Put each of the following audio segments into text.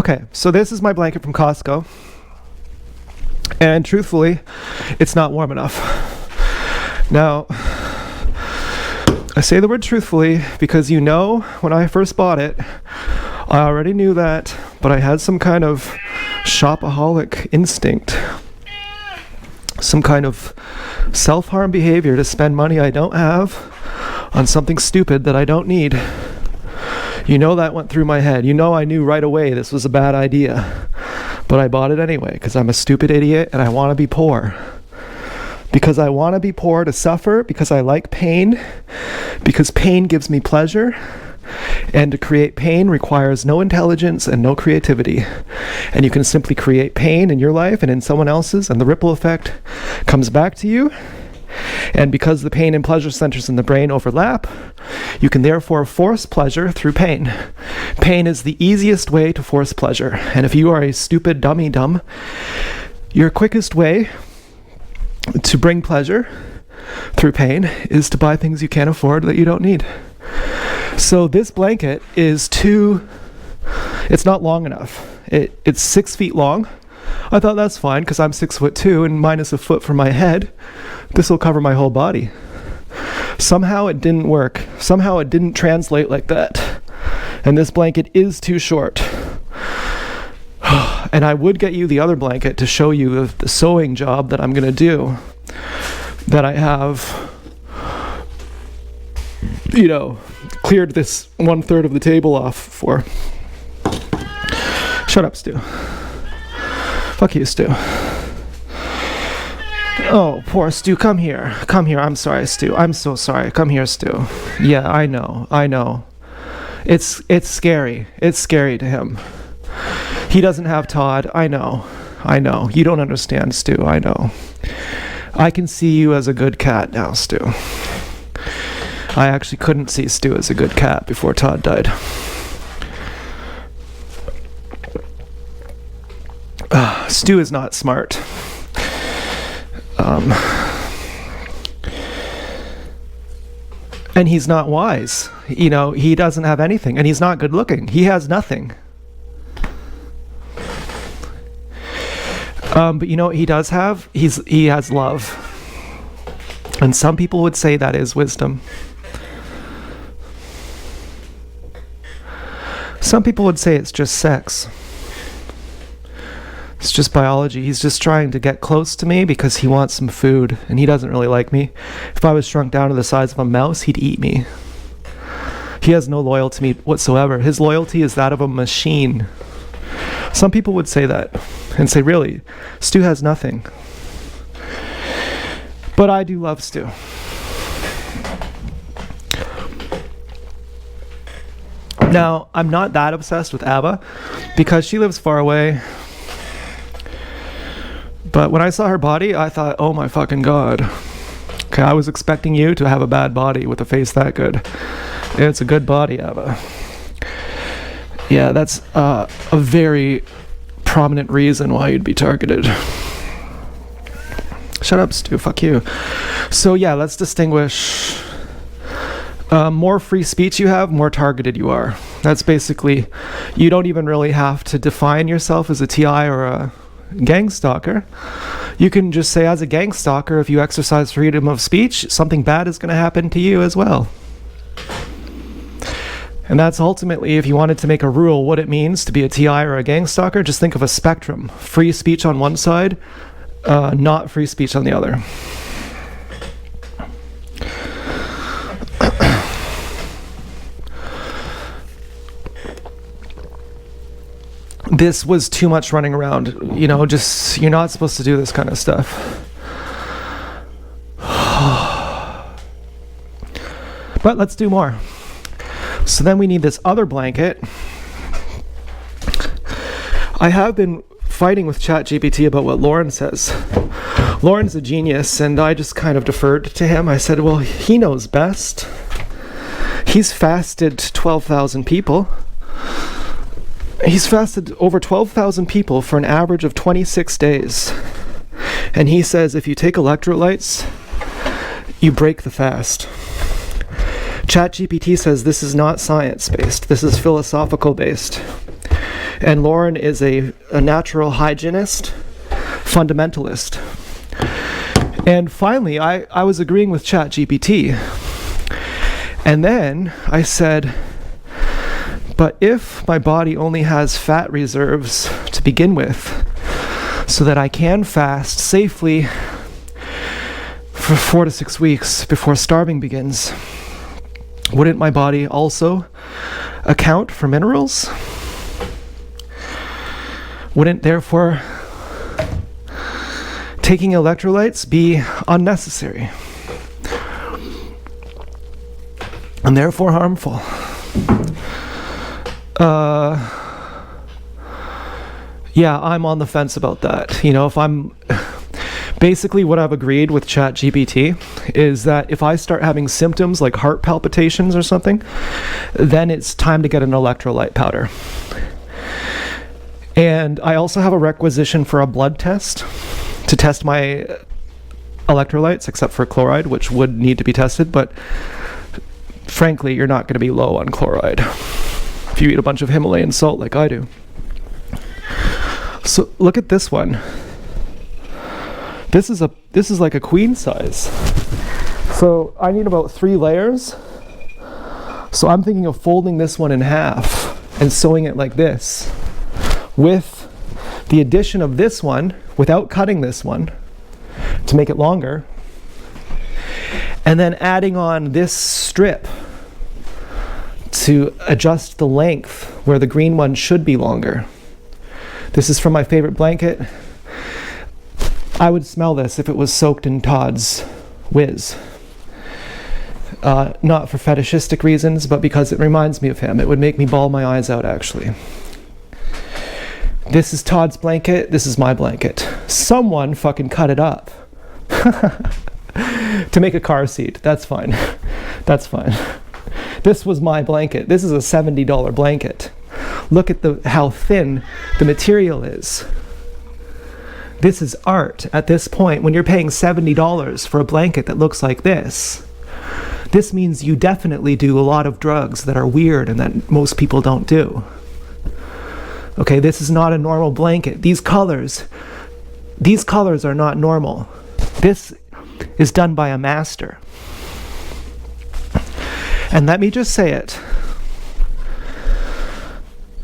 Okay, so this is my blanket from Costco. And truthfully, it's not warm enough. Now, I say the word truthfully because when I first bought it, I already knew that, but I had some kind of shopaholic instinct. Some kind of self-harm behavior to spend money I don't have on something stupid that I don't need. That went through my head. I knew right away this was a bad idea. But I bought it anyway because I'm a stupid idiot and I want to be poor. Because I want to be poor to suffer, because I like pain, because pain gives me pleasure. And to create pain requires no intelligence and no creativity. And you can simply create pain in your life and in someone else's, and the ripple effect comes back to you. And because the pain and pleasure centers in the brain overlap, you can therefore force pleasure through pain. Pain is the easiest way to force pleasure. And if you are a stupid dummy-dumb, your quickest way to bring pleasure through pain is to buy things you can't afford that you don't need. So this blanket it's not long enough. It's 6 feet long. I thought that's fine because I'm 6'2" and minus a foot from my head. This will cover my whole body. Somehow it didn't work. Somehow it didn't translate like that. And this blanket is too short. And I would get you the other blanket to show you the sewing job that I'm going to do. That I have, cleared this 1/3 of the table off for. Shut up, Stu. Fuck you, Stu. Oh, poor Stu, come here. Come here. I'm sorry, Stu. I'm so sorry. Come here, Stu. Yeah, I know. It's scary. It's scary to him. He doesn't have Todd. I know. You don't understand, Stu. I know. I can see you as a good cat now, Stu. I actually couldn't see Stu as a good cat before Todd died. Stu is not smart. And he's not wise. He doesn't have anything, and he's not good looking. He has nothing. But what he does have? He has love. And some people would say that is wisdom. Some people would say it's just sex. It's just biology. He's just trying to get close to me because he wants some food, and he doesn't really like me. If I was shrunk down to the size of a mouse, he'd eat me. He has no loyalty to me whatsoever. His loyalty is that of a machine. Some people would say that and say, really, Stu has nothing. But I do love Stu. Now, I'm not that obsessed with Abba because she lives far away. But when I saw her body, I thought, oh my fucking God. Okay, I was expecting you to have a bad body with a face that good. It's a good body, Abba. Yeah, that's a very prominent reason why you'd be targeted. Shut up, Stu. Fuck you. So yeah, let's distinguish. More free speech you have, more targeted you are. That's basically, you don't even really have to define yourself as a TI or a gang stalker. You can just say, as a gang stalker, if you exercise freedom of speech, something bad is going to happen to you as well. And that's ultimately, if you wanted to make a rule, what it means to be a TI or a gang stalker. Just think of a spectrum. Free speech on one side, not free speech on the other. This was too much running around, you're not supposed to do this kind of stuff. But let's do more. So then we need this other blanket. I have been fighting with ChatGPT about what Lauren says. Lauren's a genius, and I just kind of deferred to him. I said, well, he knows best. He's fasted 12,000 people. He's fasted over 12,000 people for an average of 26 days. And he says if you take electrolytes, you break the fast. ChatGPT says this is not science-based. This is philosophical-based. And Lauren is a natural hygienist, fundamentalist. And finally, I was agreeing with ChatGPT. And then I said, but if my body only has fat reserves to begin with, so that I can fast safely for 4 to 6 weeks before starving begins, wouldn't my body also account for minerals? Wouldn't therefore taking electrolytes be unnecessary and therefore harmful? Yeah, I'm on the fence about that. You know, if I'm basically what I've agreed with ChatGPT is that if I start having symptoms like heart palpitations or something, then it's time to get an electrolyte powder. And I also have a requisition for a blood test to test my electrolytes, except for chloride, which would need to be tested, but frankly, you're not going to be low on chloride if you eat a bunch of Himalayan salt like I do. So look at this one. This is like a queen size. So I need about 3 layers. So I'm thinking of folding this one in half and sewing it like this, with the addition of this one without cutting this one to make it longer, and then adding on this strip to adjust the length where the green one should be longer. This is from my favorite blanket. I would smell this if it was soaked in Todd's Whiz. Not for fetishistic reasons, but because it reminds me of him. It would make me bawl my eyes out, actually. This is Todd's blanket. This is my blanket. Someone fucking cut it up to make a car seat. That's fine. That's fine. This was my blanket. This is a $70 blanket. Look at how thin the material is. This is art at this point. When you're paying $70 for a blanket that looks like this means you definitely do a lot of drugs that are weird and that most people don't do. Okay, this is not a normal blanket. These colors are not normal. This is done by a master. And let me just say it.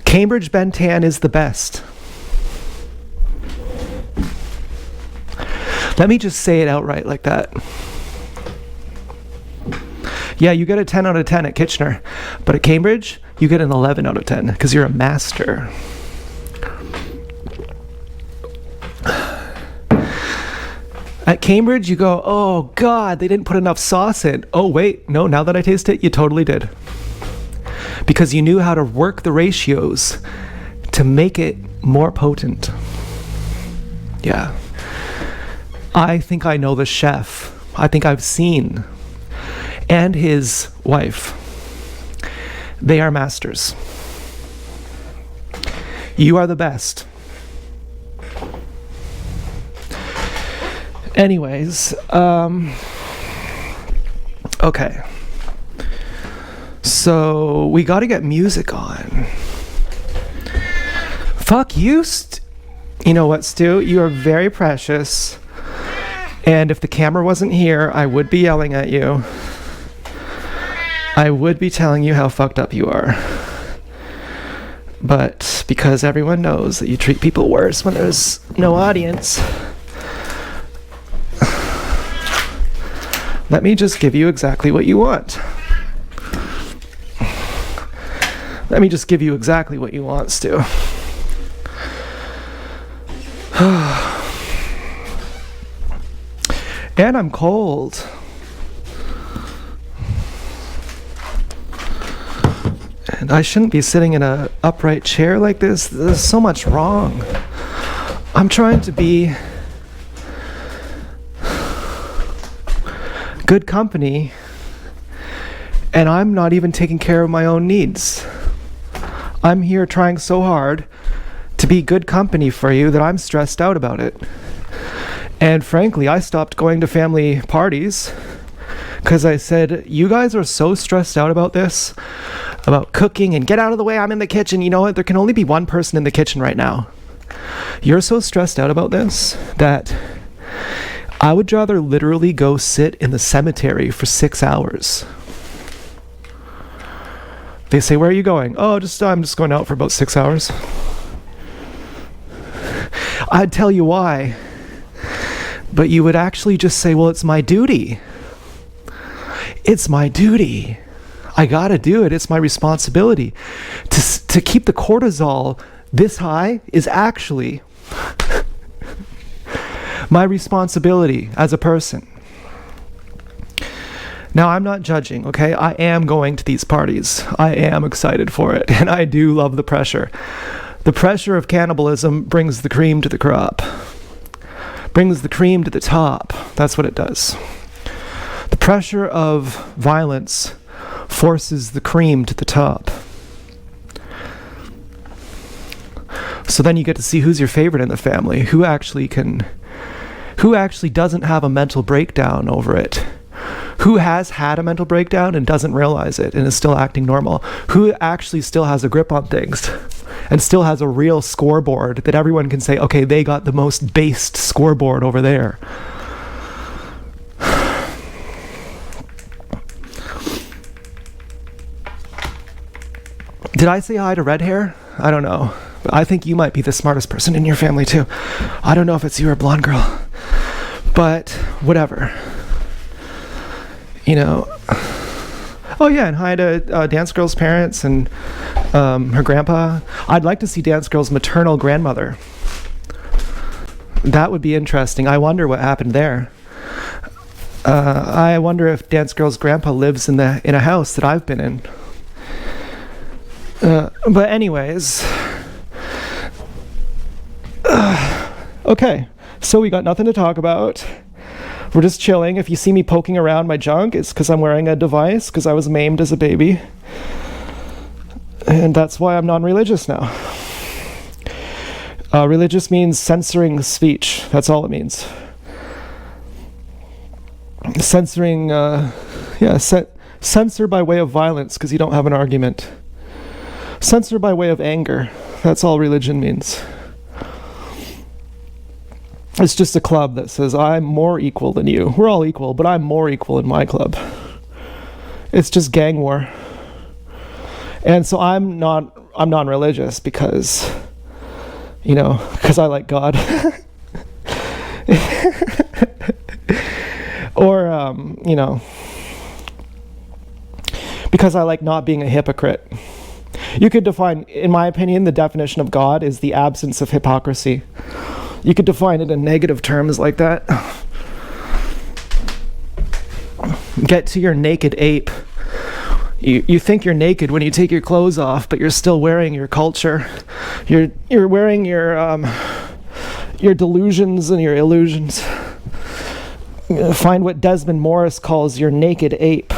Cambridge Bentan is the best. Let me just say it outright like that. Yeah, you get a 10 out of 10 at Kitchener, but at Cambridge, you get an 11 out of 10 because you're a master. At Cambridge, you go, oh God, they didn't put enough sauce in. Oh wait, no, now that I taste it, you totally did. Because you knew how to work the ratios to make it more potent. Yeah. I think I know the chef. I think I've seen. And his wife. They are masters. You are the best. Anyways, okay. So we got to get music on. Fuck you, you know what, Stu? You are very precious. And if the camera wasn't here, I would be yelling at you. I would be telling you how fucked up you are. But because everyone knows that you treat people worse when there's no audience, let me just give you exactly what you want. Let me just give you exactly what you want, Stu. And I'm cold. And I shouldn't be sitting in an upright chair like this. There's so much wrong. I'm trying to be good company, and I'm not even taking care of my own needs. I'm here trying so hard to be good company for you that I'm stressed out about it. And frankly, I stopped going to family parties because I said, you guys are so stressed out about this. about cooking and get out of the way, I'm in the kitchen. You know what? There can only be one person in the kitchen right now. You're so stressed out about this that I would rather literally go sit in the cemetery for 6 hours. They say, where are you going? Oh, I'm just going out for about 6 hours. I'd tell you why. But you would actually just say, well, it's my duty. It's my duty. I gotta do it. It's my responsibility. To keep the cortisol this high is actually my responsibility as a person. Now, I'm not judging, okay? I am going to these parties. I am excited for it, and I do love the pressure. The pressure of cannibalism brings the cream to the crop. Brings the cream to the top. That's what it does. The pressure of violence forces the cream to the top. So then you get to see who's your favorite in the family, who actually doesn't have a mental breakdown over it. Who has had a mental breakdown and doesn't realize it and is still acting normal? Who actually still has a grip on things and still has a real scoreboard that everyone can say, okay, they got the most based scoreboard over there. Did I say hi to red hair? I don't know. But I think you might be the smartest person in your family too. I don't know if it's you or a blonde girl. But whatever. You know, oh yeah, and hi to Dance Girl's parents and her grandpa. I'd like to see Dance Girl's maternal grandmother. That would be interesting. I wonder what happened there. I wonder if Dance Girl's grandpa lives in a house that I've been in. But anyways, okay, so we got nothing to talk about. We're just chilling. If you see me poking around my junk, it's because I'm wearing a device, because I was maimed as a baby. And that's why I'm non-religious now. Religious means censoring speech. That's all it means. Censoring, censor by way of violence, because you don't have an argument. Censor by way of anger. That's all religion means. It's just a club that says, I'm more equal than you. We're all equal, but I'm more equal in my club. It's just gang war. And so I'm non-religious because, because I like God. Or, because I like not being a hypocrite. You could define, in my opinion, the definition of God is the absence of hypocrisy. You could define it in negative terms like that. Get to your naked ape. You think you're naked when you take your clothes off, but you're still wearing your culture. You're wearing your delusions and your illusions. Find what Desmond Morris calls your naked ape.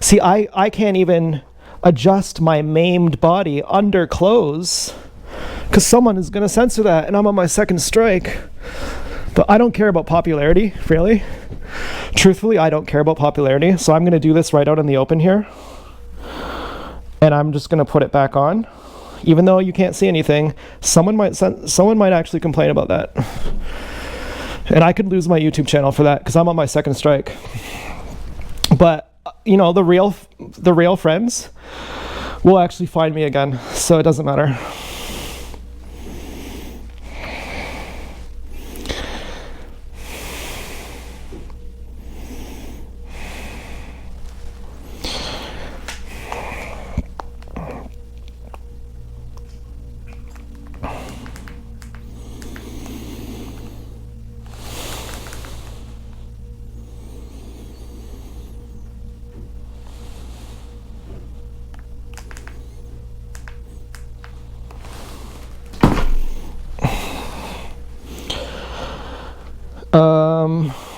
See, I can't even adjust my maimed body under clothes because someone is going to censor that, and I'm on my second strike. But I don't care about popularity, really. Truthfully, I don't care about popularity, so I'm going to do this right out in the open here. And I'm just going to put it back on. Even though you can't see anything, someone might actually complain about that. And I could lose my YouTube channel for that because I'm on my second strike. But, the real friends will actually find me again, so it doesn't matter.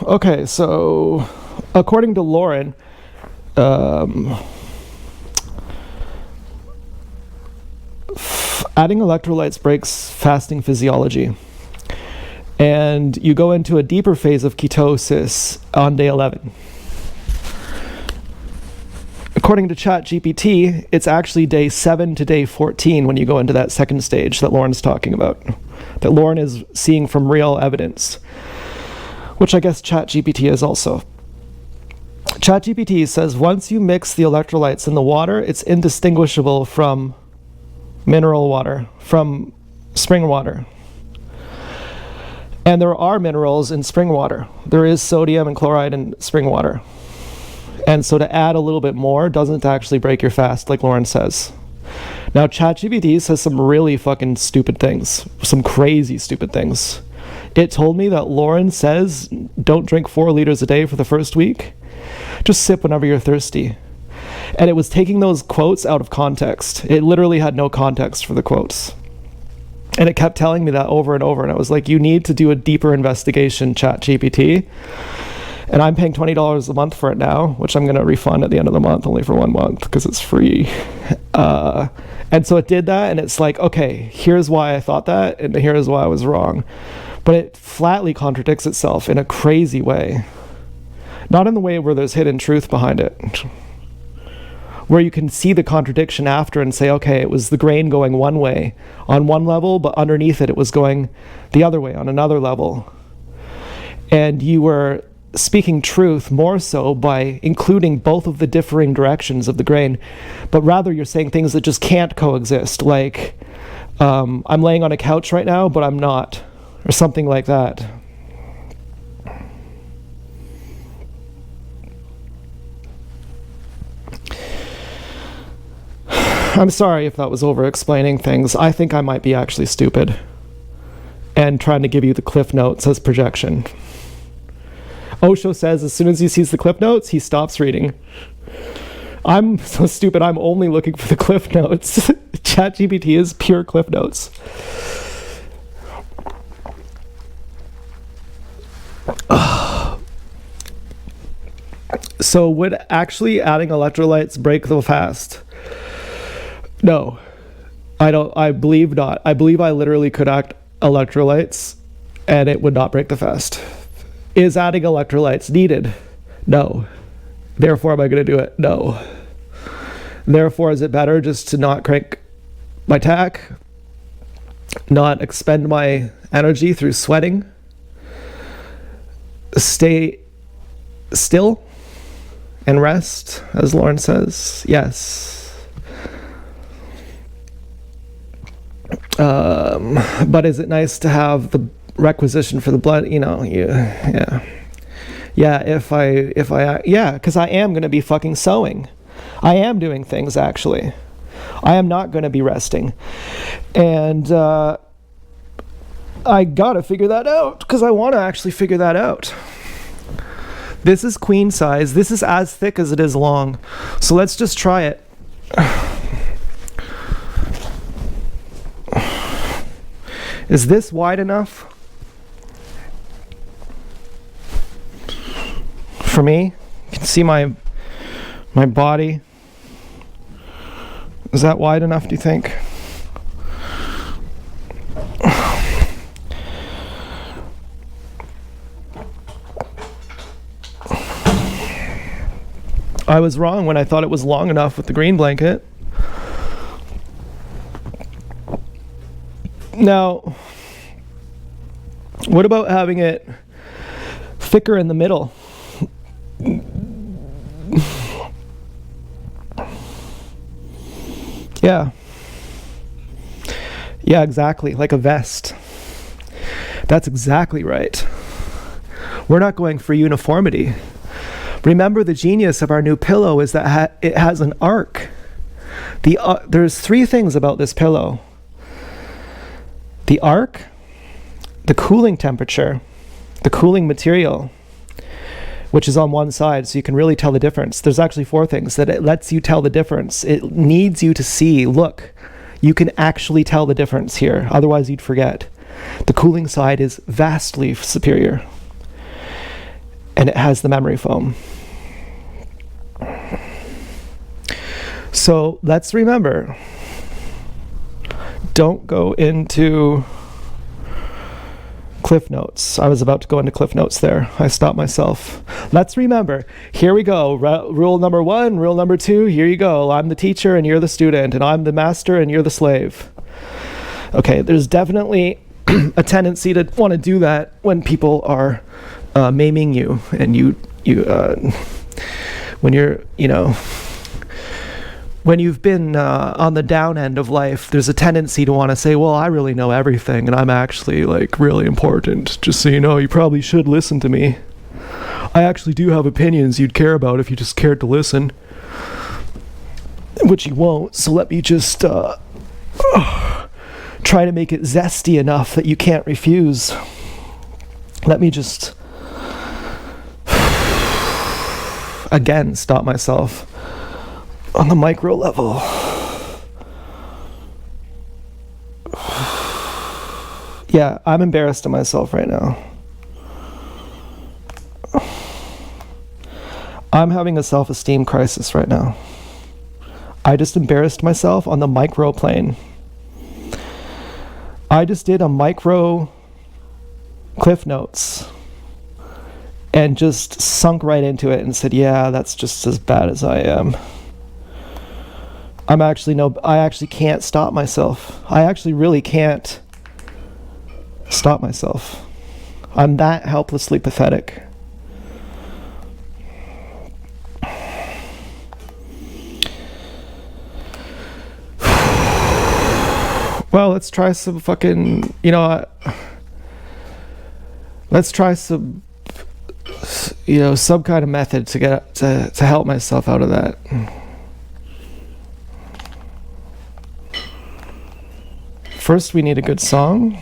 Okay, so according to Lauren, adding electrolytes breaks fasting physiology, and you go into a deeper phase of ketosis on day 11. According to ChatGPT, it's actually day 7 to day 14 when you go into that second stage that Lauren's talking about, that Lauren is seeing from real evidence, which I guess ChatGPT is also. ChatGPT says once you mix the electrolytes in the water, it's indistinguishable from mineral water, from spring water. And there are minerals in spring water. There is sodium and chloride in spring water. And so to add a little bit more doesn't actually break your fast, like Lauren says. Now, ChatGPT says some really fucking stupid things, some crazy stupid things. It told me that Lauren says don't drink 4 liters a day for the first week. Just sip whenever you're thirsty. And it was taking those quotes out of context. It literally had no context for the quotes. And it kept telling me that over and over. And I was like, you need to do a deeper investigation, ChatGPT. And I'm paying $20 a month for it now, which I'm going to refund at the end of the month, only for 1 month, because it's free. And so it did that, and it's like, okay, here's why I thought that, and here's why I was wrong. But it flatly contradicts itself in a crazy way. Not in the way where there's hidden truth behind it, where you can see the contradiction after and say, okay, it was the grain going one way on one level, but underneath it, it was going the other way on another level. And you were speaking truth more so by including both of the differing directions of the grain, but rather you're saying things that just can't coexist, like I'm laying on a couch right now, but I'm not, or something like that. I'm sorry if that was over-explaining things. I think I might be actually stupid and trying to give you the cliff notes as projection. Osho says as soon as he sees the cliff notes, he stops reading. I'm so stupid, I'm only looking for the cliff notes. ChatGPT is pure cliff notes. So would actually adding electrolytes break the fast? No, I believe not. I believe I literally could add electrolytes and it would not break the fast. Is adding electrolytes needed? No. Therefore, am I going to do it? No. Therefore, is it better just to not crank my tack, not expend my energy through sweating, stay still and rest, as Lauren says? Yes. But is it nice to have the requisition for the blood? You know, yeah, because I am going to be fucking sewing. I am doing things, actually. I am not going to be resting. And I got to figure that out, because I want to actually figure that out. This is queen size. This is as thick as it is long. So let's just try it. Is this wide enough for me? You can see my body. Is that wide enough, do you think? I was wrong when I thought it was long enough with the green blanket. Now, what about having it thicker in the middle? Yeah. Yeah, exactly. Like a vest. That's exactly right. We're not going for uniformity. Remember, the genius of our new pillow is that it has an arc. There's 3 things about this pillow. The arc, the cooling temperature, the cooling material, which is on one side, so you can really tell the difference. There's actually 4 things that it lets you tell the difference. It needs you to see, look, you can actually tell the difference here, otherwise you'd forget. The cooling side is vastly superior, and it has the memory foam. So let's remember, don't go into Cliff Notes. I was about to go into Cliff Notes there. I stopped myself. Let's remember. Here we go. Rule number 1, rule number 2. Here you go. I'm the teacher and you're the student, and I'm the master and you're the slave. Okay, there's definitely a tendency to want to do that when people are maiming you, and when you're, when you've been on the down end of life, there's a tendency to want to say, well, I really know everything, and I'm actually, like, really important. Just so you know, you probably should listen to me. I actually do have opinions you'd care about if you just cared to listen. Which you won't, so let me just try to make it zesty enough that you can't refuse. Let me just again stop myself on the micro level. Yeah, I'm embarrassed of myself right now. I'm having a self-esteem crisis right now. I just embarrassed myself on the micro plane. I just did a micro Cliff Notes and just sunk right into it and said, yeah, that's just as bad as I am. I actually can't stop myself. I actually really can't stop myself. I'm that helplessly pathetic. Well, let's try some fucking, let's try some, some kind of method to get to help myself out of that. First, we need a good song.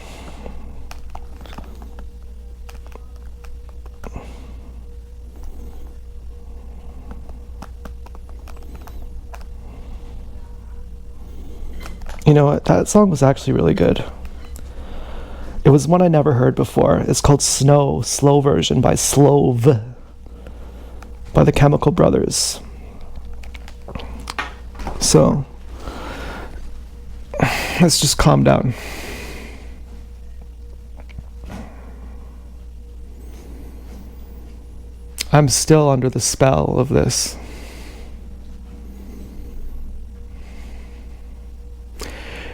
You know what? That song was actually really good. It was one I never heard before. It's called Snow, slow version by Slove, by the Chemical Brothers. So, let's just calm down. I'm still under the spell of this.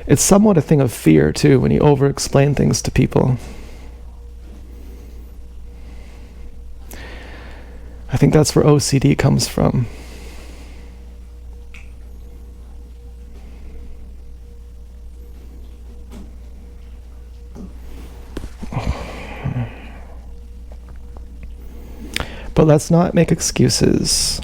It's somewhat a thing of fear, too, when you over-explain things to people. I think that's where OCD comes from. But let's not make excuses.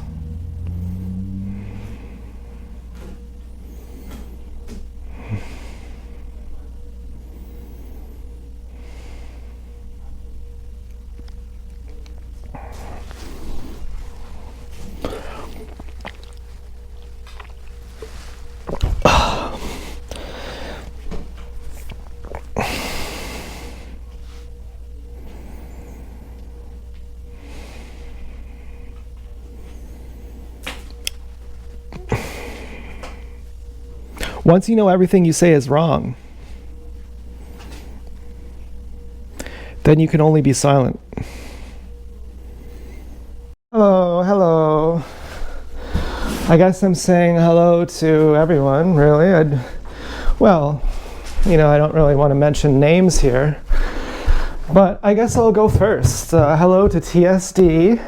Once you know everything you say is wrong, then you can only be silent. Hello. I guess I'm saying hello to everyone, really. I don't really want to mention names here, but I guess I'll go first. Hello to TSD,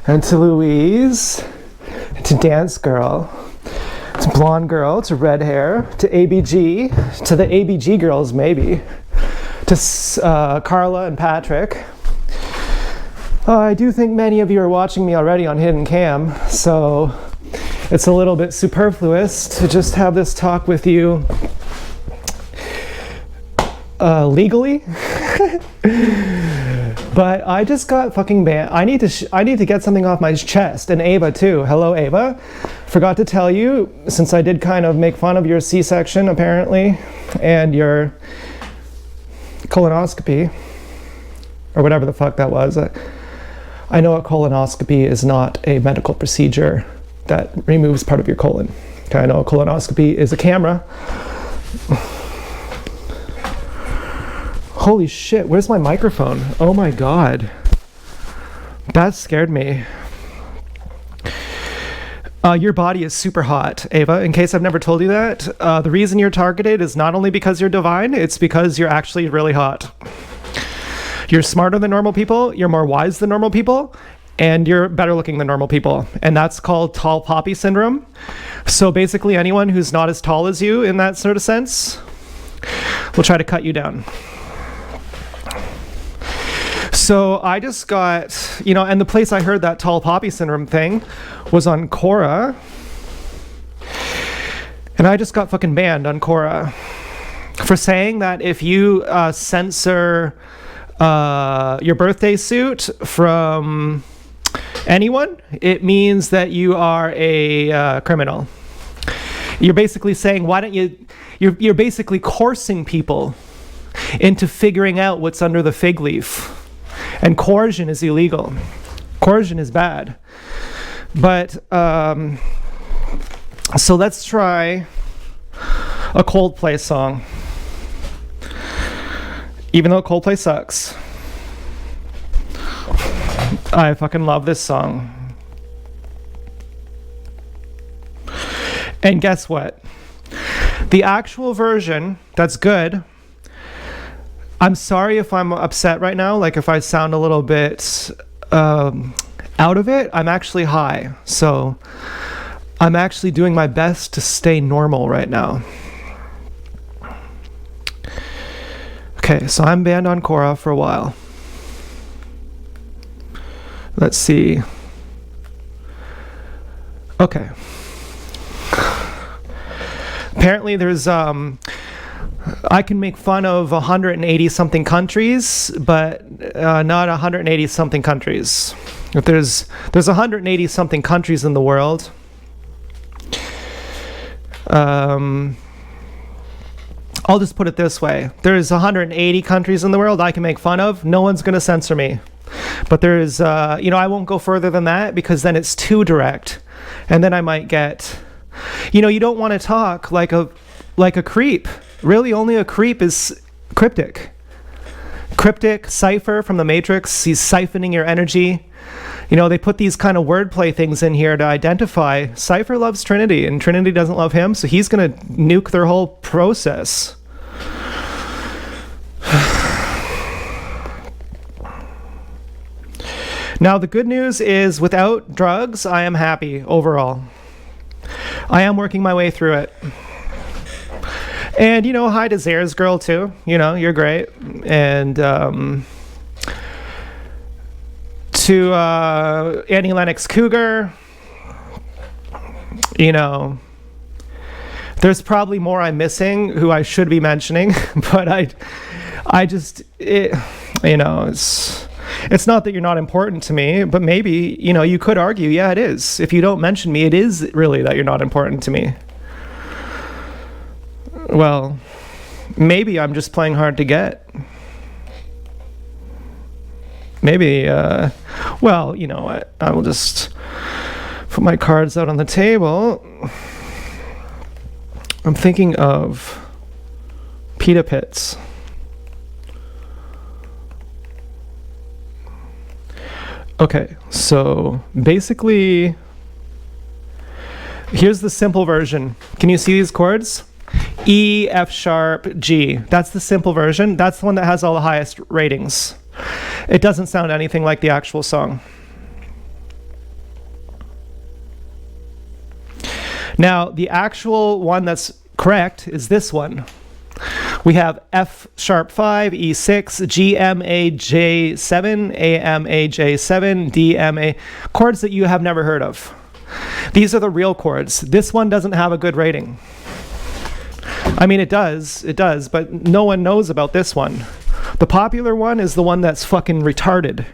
and to Louise, and to Dance Girl, to Blonde Girl, to Red Hair, to ABG, to the ABG girls maybe, to Carla and Patrick. I do think many of you are watching me already on Hidden Cam, so it's a little bit superfluous to just have this talk with you legally. But I just got fucking banned. I need to get something off my chest. And Ava too. Hello, Ava. Forgot to tell you, since I did kind of make fun of your C-section apparently, and your colonoscopy, or whatever the fuck that was. I know a colonoscopy is not a medical procedure that removes part of your colon. Okay, I know a colonoscopy is a camera Holy shit, where's my microphone? Oh my god. That scared me. Your body is super hot, Ava. In case I've never told you that, the reason you're targeted is not only because you're divine, it's because you're actually really hot. You're smarter than normal people, you're more wise than normal people, and you're better looking than normal people. And that's called tall poppy syndrome. So basically anyone who's not as tall as you in that sort of sense will try to cut you down. So I just got, and the place I heard that tall poppy syndrome thing was on Quora. And I just got fucking banned on Quora for saying that if you censor your birthday suit from anyone, it means that you are a criminal. You're basically saying, why don't you're basically coercing people into figuring out what's under the fig leaf. And coercion is illegal. Coercion is bad. But, so let's try a Coldplay song. Even though Coldplay sucks. I fucking love this song. And guess what? The actual version that's good, I'm sorry if I'm upset right now, like if I sound a little bit out of it. I'm actually high, so I'm actually doing my best to stay normal right now. Okay, so I'm banned on Quora for a while. Let's see. Okay. Apparently there's I can make fun of 180 something countries, but not 180 something countries. If there's 180 something countries in the world, I'll just put it this way. There's 180 countries in the world I can make fun of. No one's going to censor me. But there's, I won't go further than that because then it's too direct. And then I might get, you don't want to talk like a creep. Really, only a creep is cryptic. Cryptic, Cypher from the Matrix, he's siphoning your energy. They put these kind of wordplay things in here to identify. Cypher loves Trinity, and Trinity doesn't love him, so he's going to nuke their whole process. Now, the good news is, without drugs, I am happy overall. I am working my way through it. And, hi to Zare's girl, too. You're great. And to Annie Lennox Cougar, there's probably more I'm missing who I should be mentioning, but I just, it's not that you're not important to me, but maybe, you could argue, yeah, it is. If you don't mention me, it is really that you're not important to me. Well, maybe I'm just playing hard to get. Maybe, well, you know what? I will just put my cards out on the table. I'm thinking of pita pits. Okay, so basically, here's the simple version. Can you see these chords? E, F sharp, G. That's the simple version. That's the one that has all the highest ratings. It doesn't sound anything like the actual song. Now, the actual one that's correct is this one. We have F sharp 5, E6, G, M, A, J 7, A, M, A, J 7, D, M, A. Chords that you have never heard of. These are the real chords. This one doesn't have a good rating. I mean, it does, but no one knows about this one. The popular one is the one that's fucking retarded.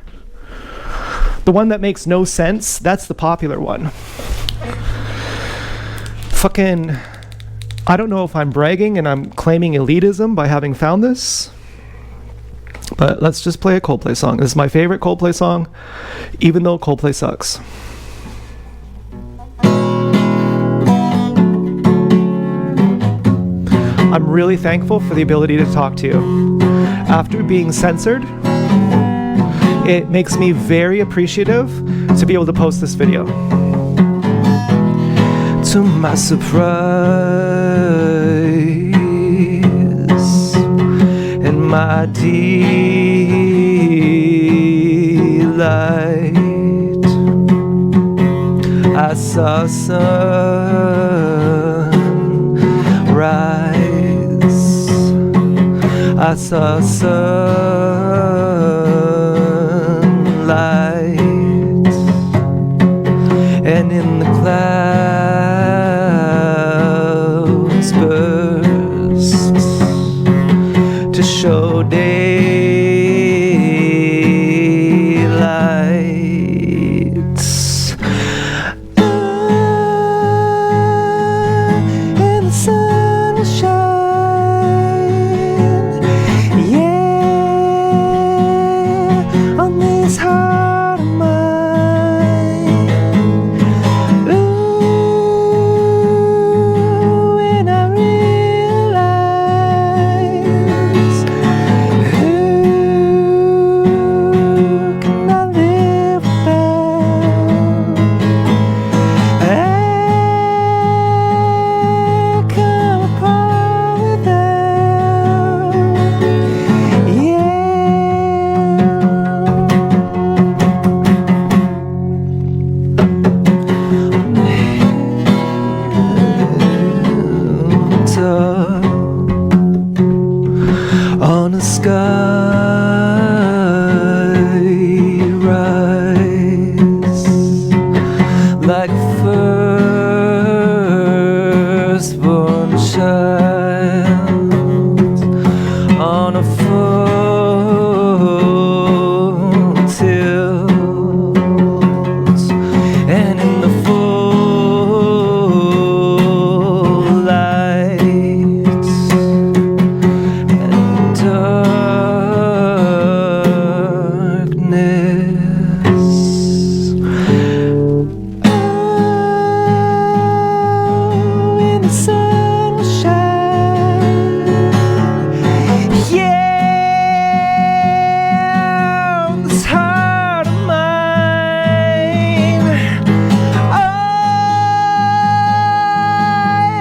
The one that makes no sense, that's the popular one. Fucking, I don't know if I'm bragging and I'm claiming elitism by having found this, but let's just play a Coldplay song. This is my favorite Coldplay song, even though Coldplay sucks. I'm really thankful for the ability to talk to you. After being censored, it makes me very appreciative to be able to post this video. To my surprise and my delight, I saw sunrise, I saw sunlight, and in the clouds burst to show daylight. And the sun will shine, yeah, on this heart of mine. Ooh, and I realize, who can I live without? I come apart without, on a sky rise like firstborn child on a full tilt, and in the full light and darkness, oh, and the sun will shine, yeah, on this heart of mine. Oh,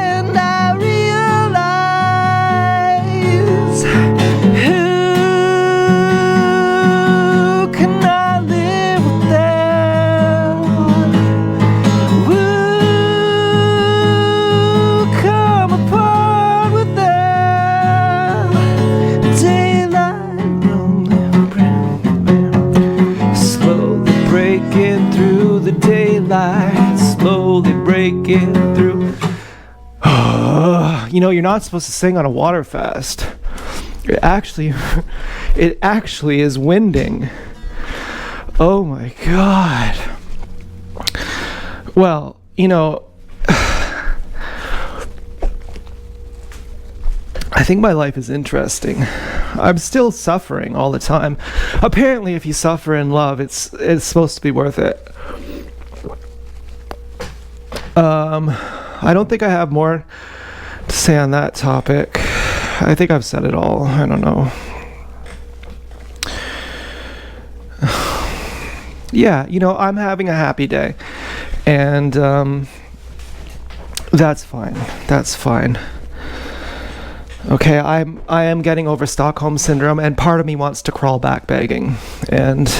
and I realize, who can I live without? Woo, come apart without daylight. Slowly breaking through the daylight, slowly breaking through. You know, you're not supposed to sing on a water fast. It actually is winding. Oh my God. Well, you know, I think my life is interesting. I'm still suffering all the time. Apparently, if you suffer in love, it's supposed to be worth it. I don't think I have more to say on that topic. I think I've said it all. I don't know. Yeah, you know, I'm having a happy day, and that's fine. That's fine. Okay, I am getting over Stockholm syndrome, and part of me wants to crawl back begging, and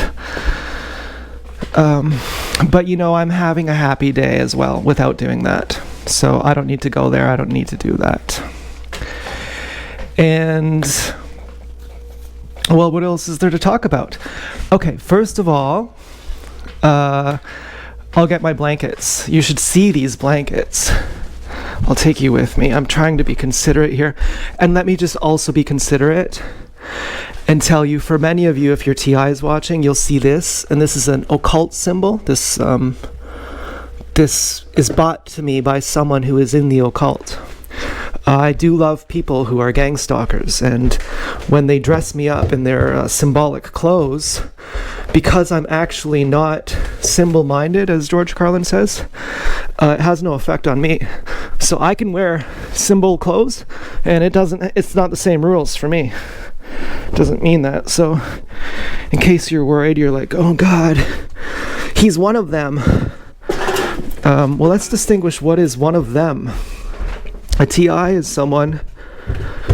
but you know, I'm having a happy day as well without doing that. So I don't need to go there. I don't need to do that. And well, what else is there to talk about? Okay, first of all, I'll get my blankets. You should see these blankets. I'll take you with me. I'm trying to be considerate here. And let me just also be considerate and tell you, for many of you, if your TI is watching, you'll see this, and this is an occult symbol. This is bought to me by someone who is in the occult. I do love people who are gang stalkers, and when they dress me up in their symbolic clothes, because I'm actually not symbol-minded, as George Carlin says, it has no effect on me. So I can wear symbol clothes, and it's not the same rules for me. It doesn't mean that. So in case you're worried, you're like, oh God, he's one of them. Well, let's distinguish what is one of them. A TI is someone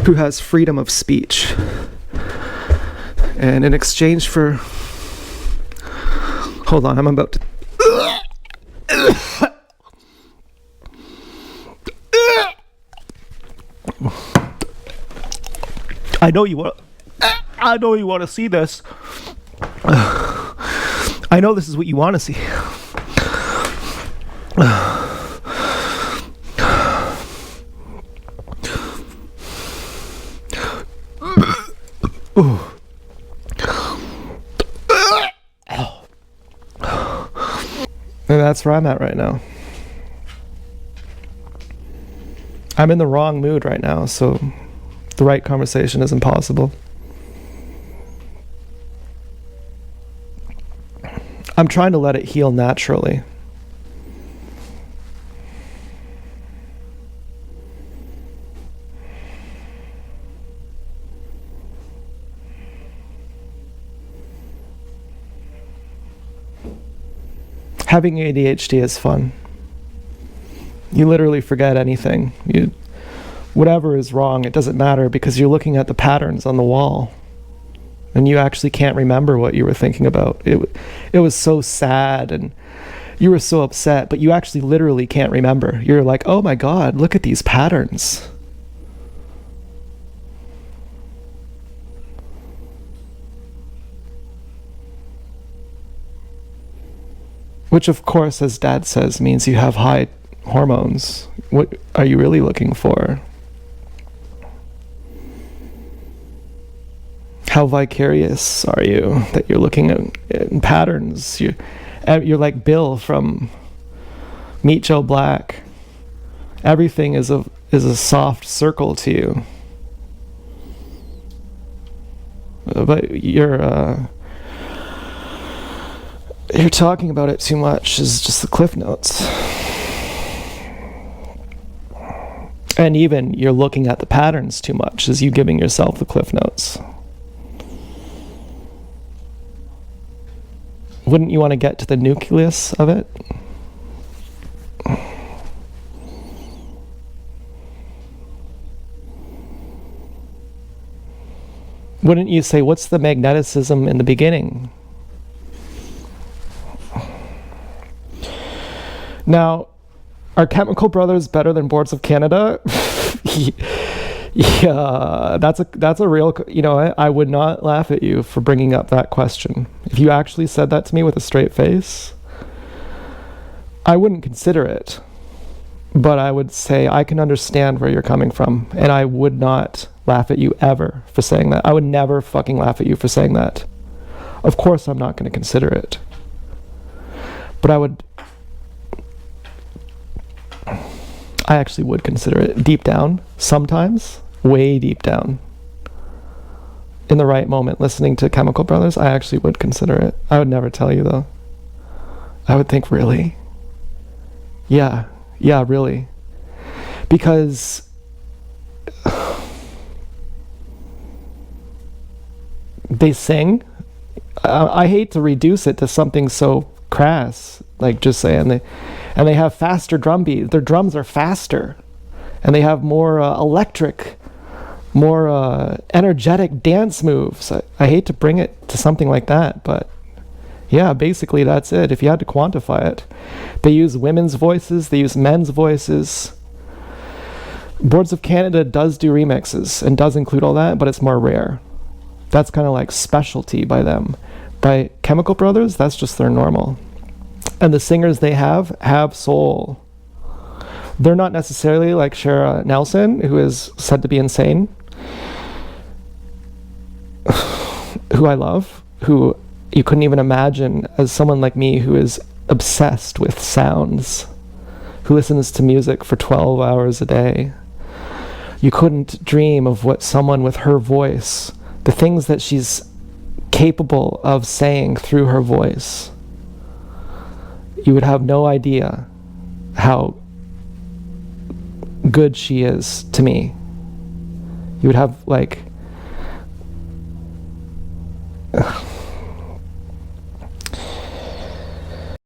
who has freedom of speech. And in exchange for... Hold on, I'm about to... I know you want to see this. I know this is what you want to see. And that's where I'm at right now. I'm in the wrong mood right now, so the right conversation is impossible. I'm trying to let it heal naturally. Having ADHD is fun. You literally forget anything. Whatever is wrong, it doesn't matter because you're looking at the patterns on the wall. And you actually can't remember what you were thinking about. It was so sad and you were so upset, but you actually literally can't remember. You're like, oh my God, look at these patterns. Which, of course, as Dad says, means you have high hormones. What are you really looking for? How vicarious are you that you're looking at patterns? You're like Bill from Meet Joe Black. Everything is a soft circle to you. But you're talking about it too much is just the cliff notes. And even you're looking at the patterns too much is you giving yourself the cliff notes. Wouldn't you want to get to the nucleus of it? Wouldn't you say, what's the magneticism in the beginning? Now, are Chemical Brothers better than Boards of Canada? Yeah, that's a real, I would not laugh at you for bringing up that question. If you actually said that to me with a straight face, I wouldn't consider it. But I would say I can understand where you're coming from, and I would not laugh at you ever for saying that. I would never fucking laugh at you for saying that. Of course I'm not going to consider it. But I actually would consider it deep down, sometimes, way deep down. In the right moment, listening to Chemical Brothers, I actually would consider it. I would never tell you, though. I would think, really? Yeah, really. Because they sing. I hate to reduce it to something so crass, like just saying and they have faster drum beats. Their drums are faster, and they have more electric, more energetic dance moves. I hate to bring it to something like that, but yeah, basically that's it. If you had to quantify it, they use women's voices, they use men's voices. Boards of Canada does do remixes and does include all that, but it's more rare. That's kind of like specialty by them. By Chemical Brothers, that's just their normal. And the singers they have soul. They're not necessarily like Shara Nelson, who is said to be insane, who I love, who you couldn't even imagine as someone like me who is obsessed with sounds, who listens to music for 12 hours a day. You couldn't dream of what someone with her voice, the things that she's capable of saying through her voice. You would have no idea how good she is to me. You would have, like,